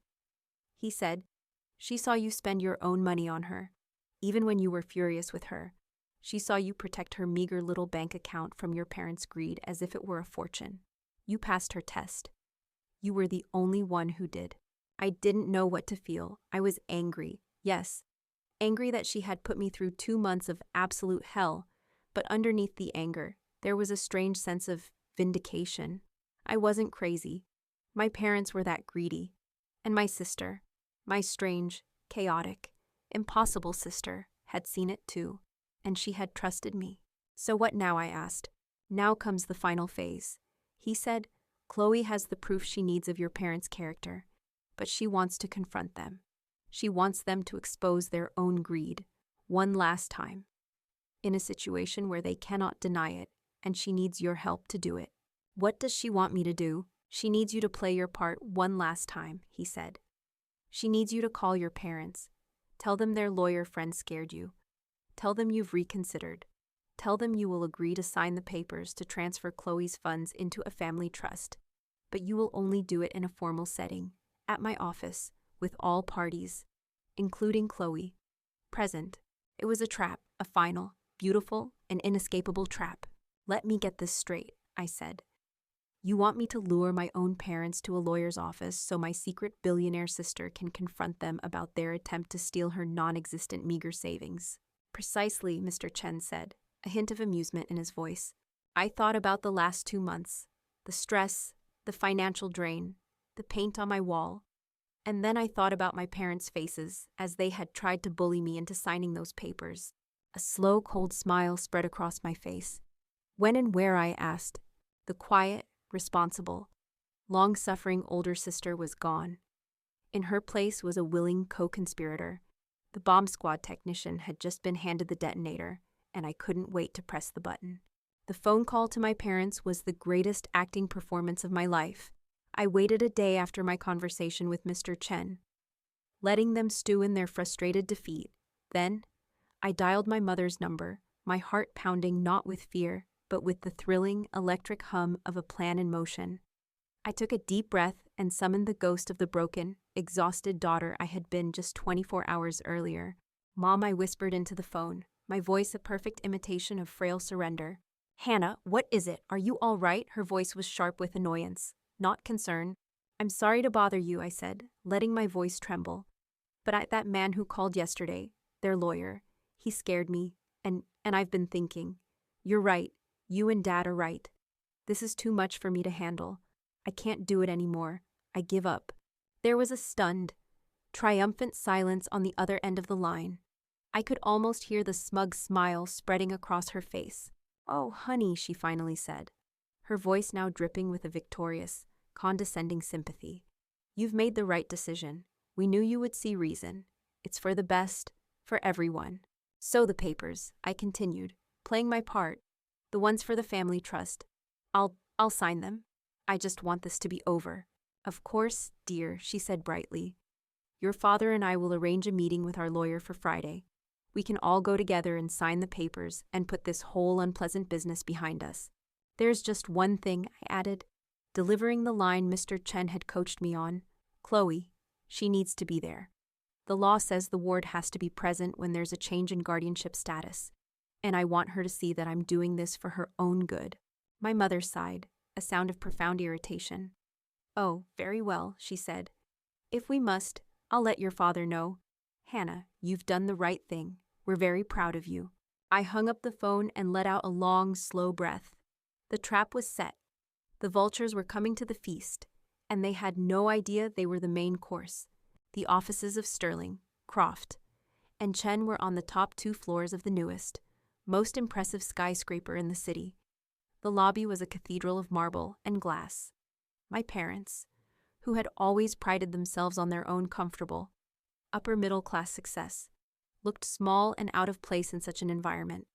He said, she saw you spend your own money on her, even when you were furious with her. She saw you protect her meager little bank account from your parents' greed as if it were a fortune. You passed her test. You were the only one who did. I didn't know what to feel. I was angry, yes, angry that she had put me through 2 months of absolute hell, but underneath the anger, there was a strange sense of vindication. I wasn't crazy. My parents were that greedy. And my sister, my strange, chaotic, impossible sister, had seen it too, and she had trusted me. So what now, I asked. Now comes the final phase. He said, Chloe has the proof she needs of your parents' character, but she wants to confront them. She wants them to expose their own greed, one last time, in a situation where they cannot deny it, and she needs your help to do it. What does she want me to do? She needs you to play your part one last time, he said. She needs you to call your parents. Tell them their lawyer friend scared you. Tell them you've reconsidered. Tell them you will agree to sign the papers to transfer Chloe's funds into a family trust, but you will only do it in a formal setting, at my office, with all parties, including Chloe, present. It was a trap, a final, beautiful, and inescapable trap. Let me get this straight, I said. You want me to lure my own parents to a lawyer's office so my secret billionaire sister can confront them about their attempt to steal her non-existent meager savings. Precisely, Mr. Chen said, a hint of amusement in his voice. I thought about the last 2 months, the stress, the financial drain, the paint on my wall, and then I thought about my parents' faces as they had tried to bully me into signing those papers. A slow, cold smile spread across my face. When and where, I asked. The quiet, responsible, long-suffering older sister was gone. In her place was a willing co-conspirator, The bomb squad technician had just been handed the detonator, and I couldn't wait to press the button. The phone call to my parents was the greatest acting performance of my life. I waited a day after my conversation with Mr. Chen, letting them stew in their frustrated defeat. Then, I dialed my mother's number, my heart pounding not with fear, but with the thrilling, electric hum of a plan in motion. I took a deep breath and summoned the ghost of the broken, exhausted daughter I had been just 24 hours earlier. "Mom," I whispered into the phone, my voice a perfect imitation of frail surrender. "Hannah, what is it? Are you all right?" Her voice was sharp with annoyance, not concern. "I'm sorry to bother you," I said, letting my voice tremble. "But that man who called yesterday, their lawyer, he scared me, and I've been thinking. You're right. You and Dad are right. This is too much for me to handle. I can't do it anymore. I give up." There was a stunned, triumphant silence on the other end of the line. I could almost hear the smug smile spreading across her face. "Oh, honey," she finally said, her voice now dripping with a victorious, condescending sympathy. "You've made the right decision. We knew you would see reason. It's for the best, for everyone." "So the papers," I continued, playing my part, "the ones for the family trust. I'll sign them. I just want this to be over." "Of course, dear," she said brightly. "Your father and I will arrange a meeting with our lawyer for Friday. We can all go together and sign the papers and put this whole unpleasant business behind us. There's just one thing," I added, delivering the line Mr. Chen had coached me on. "Chloe, she needs to be there. The law says the ward has to be present when there's a change in guardianship status, and I want her to see that I'm doing this for her own good." My mother sighed, a sound of profound irritation. "Oh, very well," she said. "If we must, I'll let your father know. Hannah, you've done the right thing. We're very proud of you." I hung up the phone and let out a long, slow breath. The trap was set. The vultures were coming to the feast, and they had no idea they were the main course. The offices of Sterling, Croft, and Chen were on the top 2 floors of the newest, most impressive skyscraper in the city. The lobby was a cathedral of marble and glass. My parents, who had always prided themselves on their own comfortable, upper-middle-class success, looked small and out of place in such an environment.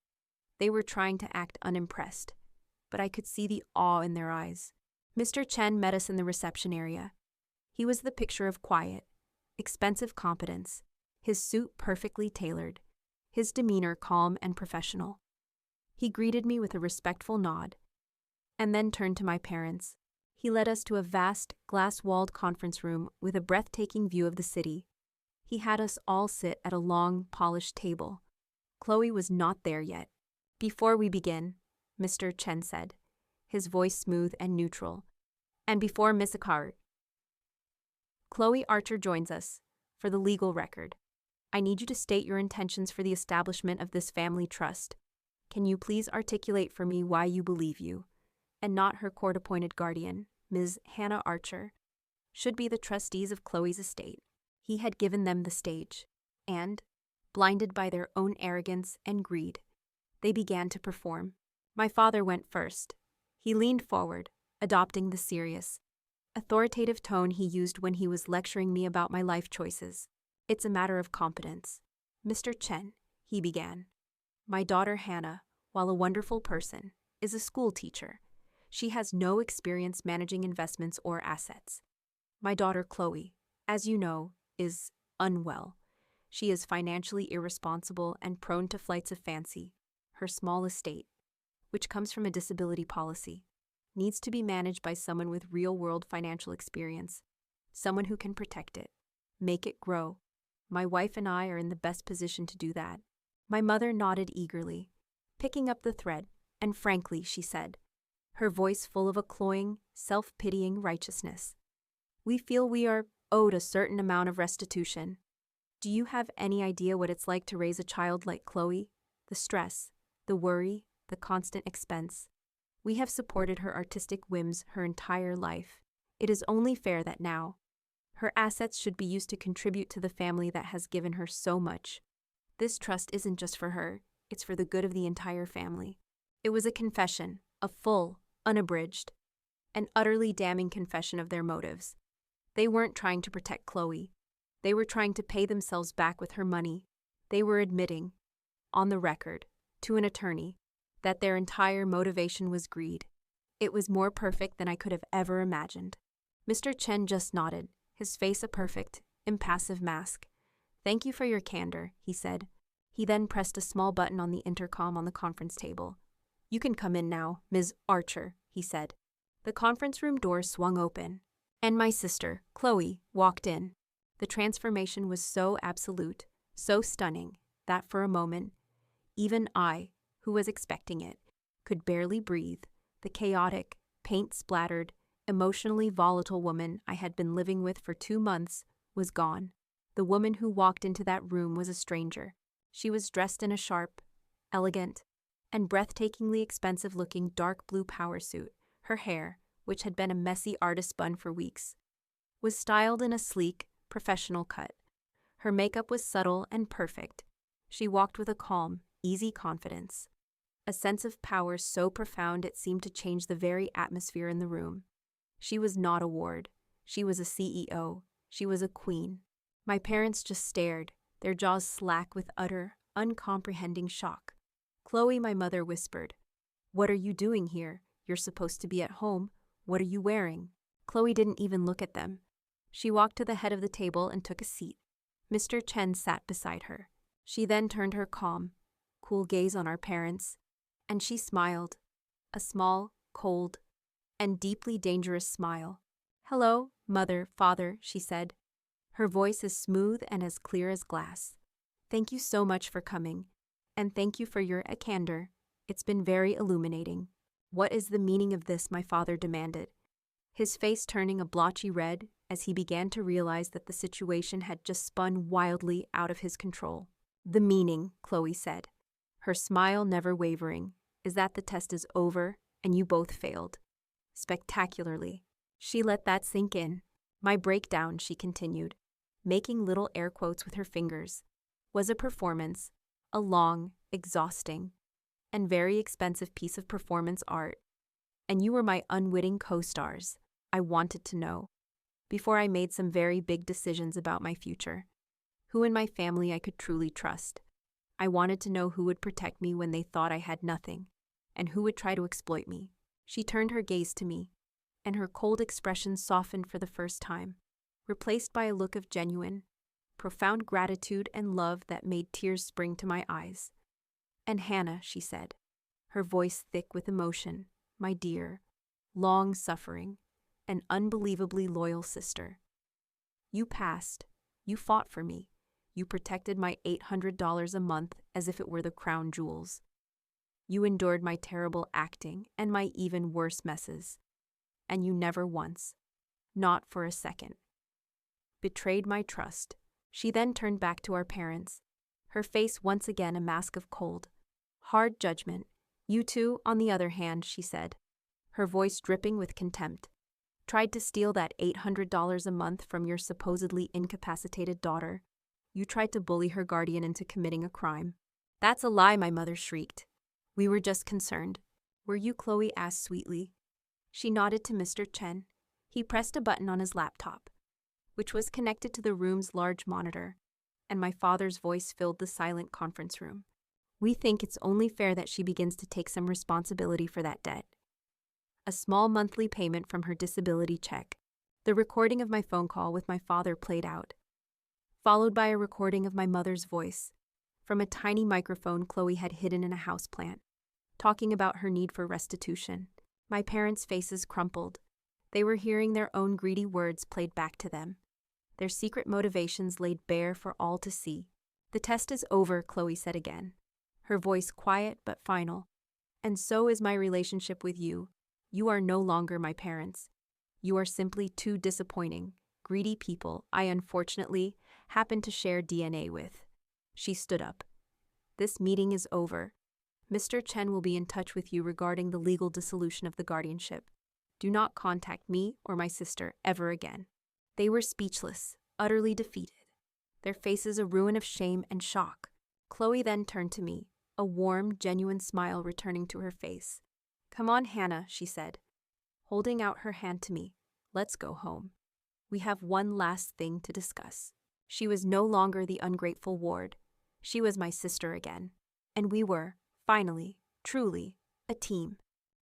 They were trying to act unimpressed, but I could see the awe in their eyes. Mr. Chen met us in the reception area. He was the picture of quiet, expensive competence, his suit perfectly tailored, his demeanor calm and professional. He greeted me with a respectful nod, and then turned to my parents. He led us to a vast, glass-walled conference room with a breathtaking view of the city. He had us all sit at a long, polished table. Chloe was not there yet. "Before we begin," Mr. Chen said, his voice smooth and neutral, "and before Miss Akar, Chloe Archer joins us, for the legal record. I need you to state your intentions for the establishment of this family trust. Can you please articulate for me why you believe you, and not her court-appointed guardian, Ms. Hannah Archer, should be the trustees of Chloe's estate?" He had given them the stage, and, blinded by their own arrogance and greed, they began to perform. My father went first. He leaned forward, adopting the serious, authoritative tone he used when he was lecturing me about my life choices. "It's a matter of competence. Mr. Chen," he began, "my daughter Hannah, while a wonderful person, is a school teacher. She has no experience managing investments or assets. My daughter Chloe, as you know, is unwell. She is financially irresponsible and prone to flights of fancy. Her small estate, which comes from a disability policy, needs to be managed by someone with real-world financial experience, someone who can protect it, make it grow. My wife and I are in the best position to do that." My mother nodded eagerly, picking up the thread, and frankly, she said, her voice full of a cloying, self-pitying righteousness, "We feel we are owed a certain amount of restitution. Do you have any idea what it's like to raise a child like Chloe? The stress, the worry, the constant expense. We have supported her artistic whims her entire life. It is only fair that now, her assets should be used to contribute to the family that has given her so much. This trust isn't just for her, it's for the good of the entire family." It was a confession, a full, unabridged, and utterly damning confession of their motives. They weren't trying to protect Chloe. They were trying to pay themselves back with her money, They were admitting, on the record, to an attorney, that their entire motivation was greed. It was more perfect than I could have ever imagined. Mr. Chen just nodded, his face a perfect, impassive mask. "Thank you for your candor," he said. He then pressed a small button on the intercom on the conference table. "You can come in now, Ms. Archer," he said. The conference room door swung open, and my sister, Chloe, walked in. The transformation was so absolute, so stunning, that for a moment, even I, who was expecting it, could barely breathe. The chaotic, paint-splattered, emotionally volatile woman I had been living with for 2 months was gone. The woman who walked into that room was a stranger. She was dressed in a sharp, elegant, and breathtakingly expensive-looking dark blue power suit. Her hair, which had been a messy artist bun for weeks, was styled in a sleek, professional cut. Her makeup was subtle and perfect. She walked with a calm, easy confidence, a sense of power so profound it seemed to change the very atmosphere in the room. She was not a ward. She was a CEO. She was a queen. My parents just stared, their jaws slack with utter, uncomprehending shock. "Chloe," my mother whispered. "What are you doing here? You're supposed to be at home. What are you wearing?" Chloe didn't even look at them. She walked to the head of the table and took a seat. Mr. Chen sat beside her. She then turned her calm, cool gaze on our parents, and she smiled, a small, cold, and deeply dangerous smile. "Hello, mother, father," she said, her voice as smooth and as clear as glass. "Thank you so much for coming, and thank you for your candor. It's been very illuminating." "What is the meaning of this?" my father demanded, his face turning a blotchy red as he began to realize that the situation had just spun wildly out of his control. "The meaning," Chloe said, her smile never wavering, "is that the test is over and you both failed. Spectacularly." She let that sink in. "My breakdown," she continued, making little air quotes with her fingers, "was a performance, a long, exhausting, and very expensive piece of performance art. And you were my unwitting co-stars. I wanted to know, before I made some very big decisions about my future, who in my family I could truly trust. I wanted to know who would protect me when they thought I had nothing, and who would try to exploit me." She turned her gaze to me, and her cold expression softened for the first time, replaced by a look of genuine, profound gratitude and love that made tears spring to my eyes. "And Hannah," she said, her voice thick with emotion, "my dear, long-suffering, and unbelievably loyal sister. You passed. You fought for me. You protected my $800 a month as if it were the crown jewels. You endured my terrible acting and my even worse messes. And you never once, not for a second, betrayed my trust." She then turned back to our parents, her face once again a mask of cold, hard judgment. "You two, on the other hand," she said, her voice dripping with contempt, "tried to steal that $800 a month from your supposedly incapacitated daughter. You tried to bully her guardian into committing a crime." "That's a lie," my mother shrieked. "We were just concerned." "Were you?" Chloe asked sweetly. She nodded to Mr. Chen. He pressed a button on his laptop, which was connected to the room's large monitor, and my father's voice filled the silent conference room. "We think it's only fair that she begins to take some responsibility for that debt. A small monthly payment from her disability check." The recording of my phone call with my father played out, followed by a recording of my mother's voice, from a tiny microphone Chloe had hidden in a houseplant, talking about her need for restitution. My parents' faces crumpled. They were hearing their own greedy words played back to them, their secret motivations laid bare for all to see. "The test is over," Chloe said again, her voice quiet but final. "And so is my relationship with you. You are no longer my parents. You are simply two disappointing, greedy people I unfortunately happen to share DNA with." She stood up. "This meeting is over. Mr. Chen will be in touch with you regarding the legal dissolution of the guardianship. Do not contact me or my sister ever again." They were speechless, utterly defeated, their faces a ruin of shame and shock. Chloe then turned to me, a warm, genuine smile returning to her face. "Come on, Hannah," she said, holding out her hand to me. "Let's go home. We have one last thing to discuss." She was no longer the ungrateful ward. She was my sister again. And we were, finally, truly, a team.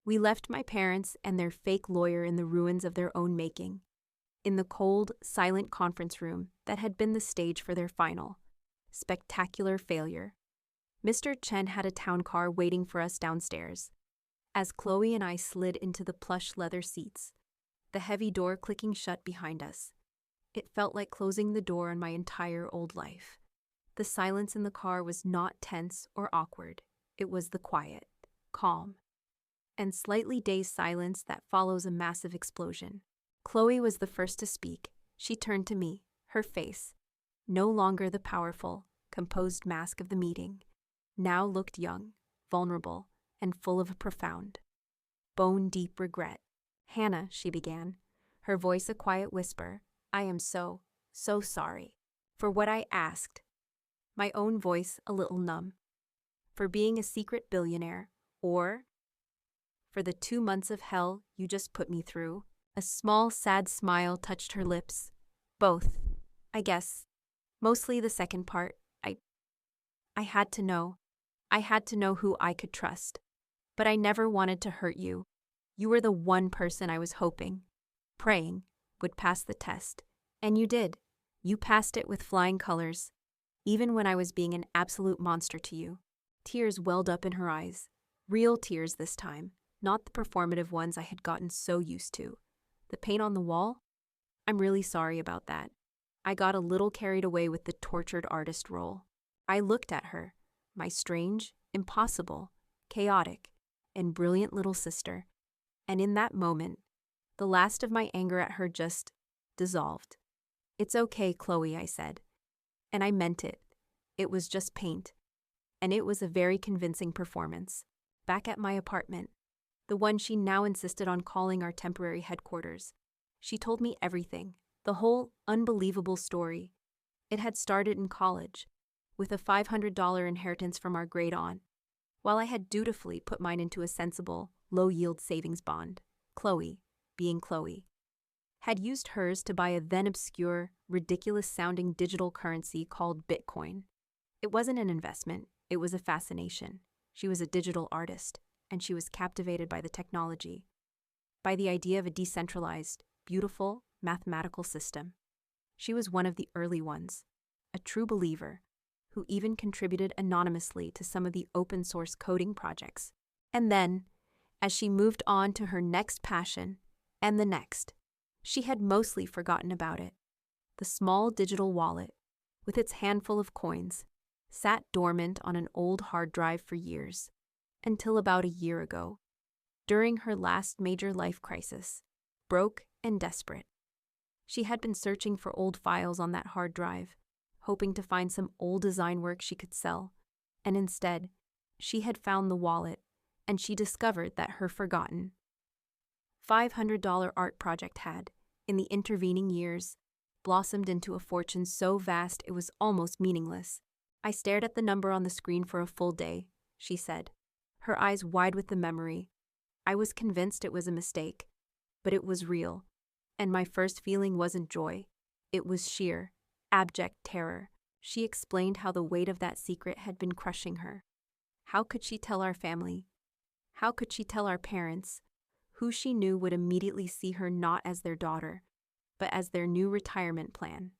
We left my parents and their fake lawyer in the ruins of their own making, in the cold, silent conference room that had been the stage for their final, spectacular failure. Mr. Chen had a town car waiting for us downstairs. As Chloe and I slid into the plush leather seats, the heavy door clicking shut behind us, it felt like closing the door on my entire old life. The silence in the car was not tense or awkward. It was the quiet, calm, and slightly dazed silence that follows a massive explosion. Chloe was the first to speak. She turned to me, her face, no longer the powerful, composed mask of the meeting, now looked young, vulnerable, and full of a profound, bone-deep regret. "Hannah," she began, her voice a quiet whisper, "I am so sorry for what I asked." My own voice a little numb. For being a secret billionaire, or for the 2 months of hell you just put me through. A small, sad smile touched her lips. Both, I guess. Mostly the second part. I had to know. I had to know who I could trust. But I never wanted to hurt you. You were the one person I was hoping, praying, would pass the test. And you did. You passed it with flying colors, even when I was being an absolute monster to you. Tears welled up in her eyes. Real tears this time, not the performative ones I had gotten so used to. The paint on the wall? I'm really sorry about that. I got a little carried away with the tortured artist role. I looked at her, my strange, impossible, chaotic, and brilliant little sister, and in that moment, the last of my anger at her just dissolved. "It's okay, Chloe," I said. And I meant it. It was just paint. And it was a very convincing performance. Back at my apartment, the one she now insisted on calling our temporary headquarters, she told me everything, the whole unbelievable story. It had started in college, with a $500 inheritance from our great aunt, while I had dutifully put mine into a sensible, low-yield savings bond. Chloe, being Chloe, had used hers to buy a then-obscure, ridiculous-sounding digital currency called Bitcoin. It wasn't an investment, it was a fascination. She was a digital artist, and she was captivated by the technology, by the idea of a decentralized, beautiful, mathematical system. She was one of the early ones, a true believer, who even contributed anonymously to some of the open-source coding projects. And then, as she moved on to her next passion, and the next, she had mostly forgotten about it. The small digital wallet, with its handful of coins, sat dormant on an old hard drive for years, until about a year ago, during her last major life crisis, broke and desperate. She had been searching for old files on that hard drive, hoping to find some old design work she could sell, and instead, she had found the wallet, and she discovered that her forgotten $500 art project had, in the intervening years, blossomed into a fortune so vast it was almost meaningless. "I stared at the number on the screen for a full day," she said, her eyes wide with the memory. I was convinced it was a mistake, but it was real, and my first feeling wasn't joy. It was sheer, abject terror. She explained how the weight of that secret had been crushing her. How could she tell our family? How could she tell our parents, who she knew would immediately see her not as their daughter, but as their new retirement plan?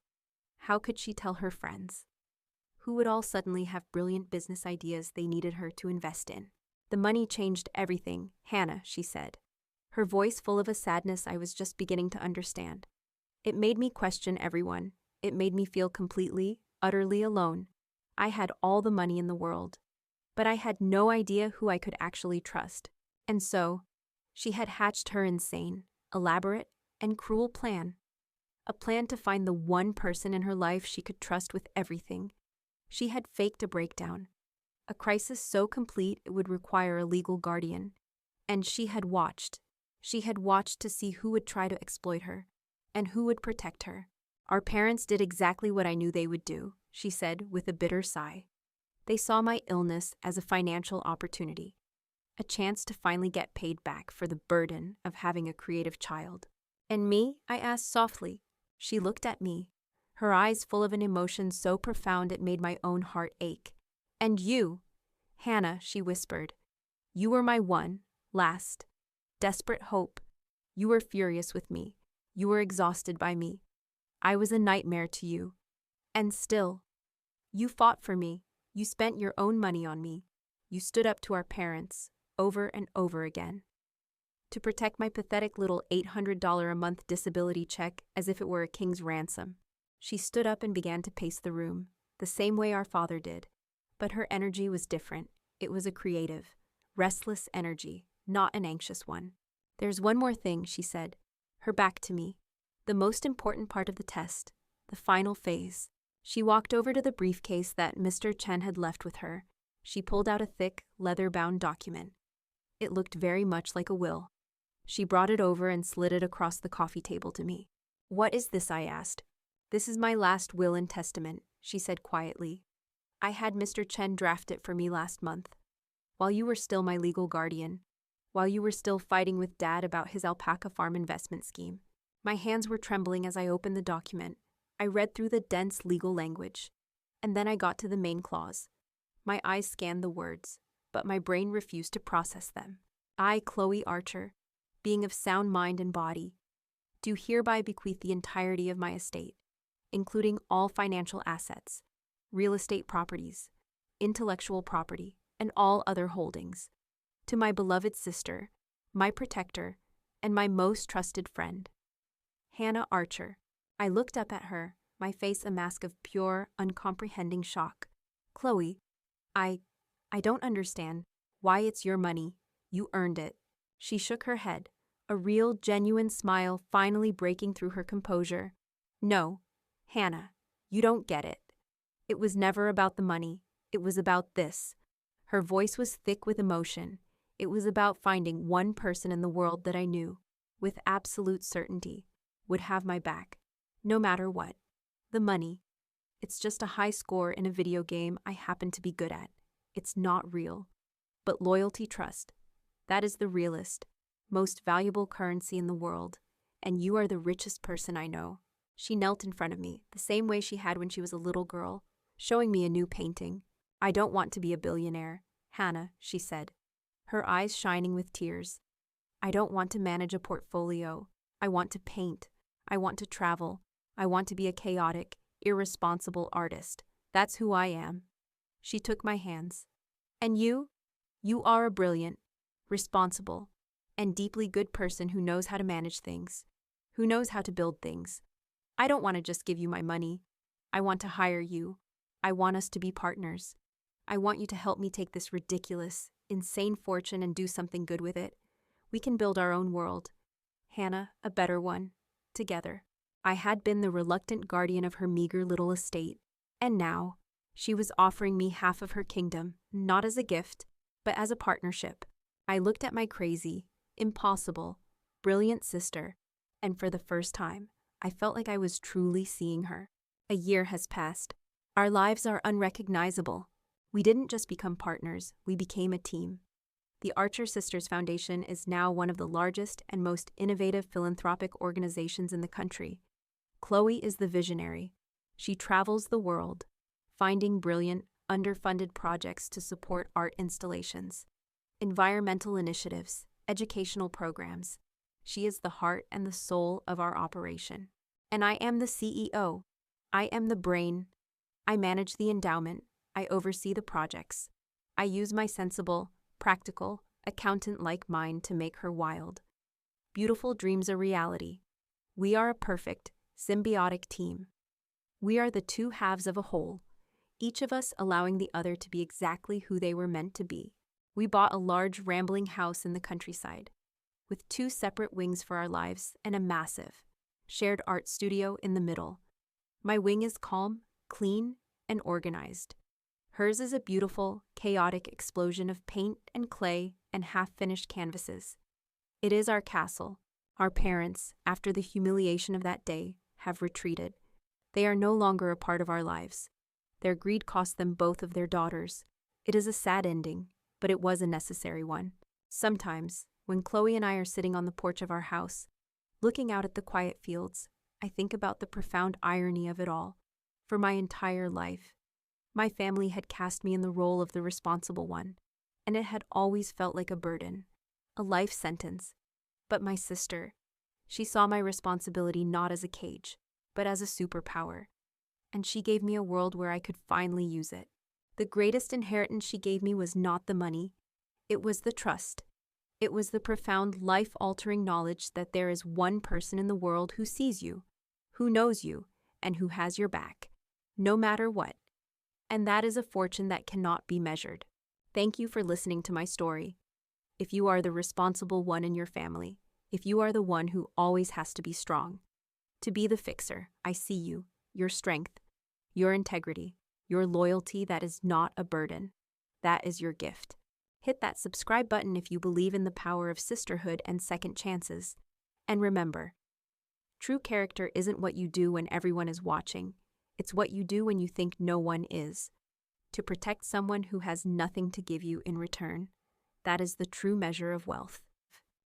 How could she tell her friends, who would all suddenly have brilliant business ideas they needed her to invest in? "The money changed everything, Hannah," she said, her voice full of a sadness I was just beginning to understand. "It made me question everyone. It made me feel completely, utterly alone. I had all the money in the world, but I had no idea who I could actually trust. And so, she had hatched her insane, elaborate, and cruel plan. A plan to find the one person in her life she could trust with everything. She had faked a breakdown, a crisis so complete it would require a legal guardian. And she had watched. She had watched to see who would try to exploit her, and who would protect her. Our parents did exactly what I knew they would do," she said with a bitter sigh. "They saw my illness as a financial opportunity, a chance to finally get paid back for the burden of having a creative child." "And me?" I asked softly. She looked at me, her eyes full of an emotion so profound it made my own heart ache. "And you, Hannah," she whispered. "You were my one, last, desperate hope. You were furious with me. You were exhausted by me. I was a nightmare to you. And still, you fought for me. You spent your own money on me. You stood up to our parents, over and over again. To protect my pathetic little $800 a month disability check as if it were a king's ransom." She stood up and began to pace the room, the same way our father did. But her energy was different. It was a creative, restless energy, not an anxious one. "There's one more thing," she said, her back to me. "The most important part of the test, the final phase." She walked over to the briefcase that Mr. Chen had left with her. She pulled out a thick, leather-bound document. It looked very much like a will. She brought it over and slid it across the coffee table to me. "What is this?" I asked. "This is my last will and testament," she said quietly. "I had Mr. Chen draft it for me last month, while you were still my legal guardian, while you were still fighting with Dad about his alpaca farm investment scheme." My hands were trembling as I opened the document. I read through the dense legal language, and then I got to the main clause. My eyes scanned the words, but my brain refused to process them. "I, Chloe Archer, being of sound mind and body, do hereby bequeath the entirety of my estate, including all financial assets, real estate properties, intellectual property, and all other holdings, to my beloved sister, my protector, and my most trusted friend, Hannah Archer." I looked up at her, my face a mask of pure, uncomprehending shock. "Chloe, I don't understand why it's your money. You earned it." She shook her head, a real, genuine smile finally breaking through her composure. "No, Hannah, you don't get it. It was never about the money. It was about this." Her voice was thick with emotion. It was about finding one person in the world that I knew, with absolute certainty, would have my back, no matter what. The money, it's just a high score in a video game I happen to be good at. It's not real. But loyalty, trust, that is the realest, most valuable currency in the world, and you are the richest person I know. She knelt in front of me, the same way she had when she was a little girl, showing me a new painting. "I don't want to be a billionaire, Hannah," she said, her eyes shining with tears. "I don't want to manage a portfolio. I want to paint. I want to travel. I want to be a chaotic, irresponsible artist. That's who I am." She took my hands. "And you? You are a brilliant, responsible, and deeply good person who knows how to manage things, who knows how to build things. I don't want to just give you my money. I want to hire you. I want us to be partners. I want you to help me take this ridiculous, insane fortune and do something good with it. We can build our own world. Hannah, a better one. Together." I had been the reluctant guardian of her meager little estate, and now she was offering me half of her kingdom, not as a gift, but as a partnership. I looked at my crazy, impossible, brilliant sister, and for the first time, I felt like I was truly seeing her. A year has passed. Our lives are unrecognizable. We didn't just become partners, we became a team. The Archer Sisters Foundation is now one of the largest and most innovative philanthropic organizations in the country. Chloe is the visionary. She travels the world, finding brilliant, underfunded projects to support art installations, environmental initiatives, educational programs. She is the heart and the soul of our operation. And I am the CEO. I am the brain. I manage the endowment. I oversee the projects. I use my sensible, practical, accountant-like mind to make her wild, beautiful dreams a reality. We are a perfect, symbiotic team. We are the two halves of a whole, each of us allowing the other to be exactly who they were meant to be. We bought a large, rambling house in the countryside, with 2 separate wings for our lives and a massive, shared art studio in the middle. My wing is calm, clean, and organized. Hers is a beautiful, chaotic explosion of paint and clay and half-finished canvases. It is our castle. Our parents, after the humiliation of that day, have retreated. They are no longer a part of our lives. Their greed cost them both of their daughters. It is a sad ending, but it was a necessary one. Sometimes, when Chloe and I are sitting on the porch of our house, looking out at the quiet fields, I think about the profound irony of it all. For my entire life, my family had cast me in the role of the responsible one, and it had always felt like a burden, a life sentence. But my sister, she saw my responsibility not as a cage, but as a superpower, and she gave me a world where I could finally use it. The greatest inheritance she gave me was not the money, it was the trust. It was the profound, life-altering knowledge that there is one person in the world who sees you, who knows you, and who has your back, no matter what. And that is a fortune that cannot be measured. Thank you for listening to my story. If you are the responsible one in your family, if you are the one who always has to be strong, to be the fixer, I see you, your strength, your integrity, your loyalty that is not a burden. That is your gift. Hit that subscribe button if you believe in the power of sisterhood and second chances. And remember, true character isn't what you do when everyone is watching. It's what you do when you think no one is. To protect someone who has nothing to give you in return, that is the true measure of wealth.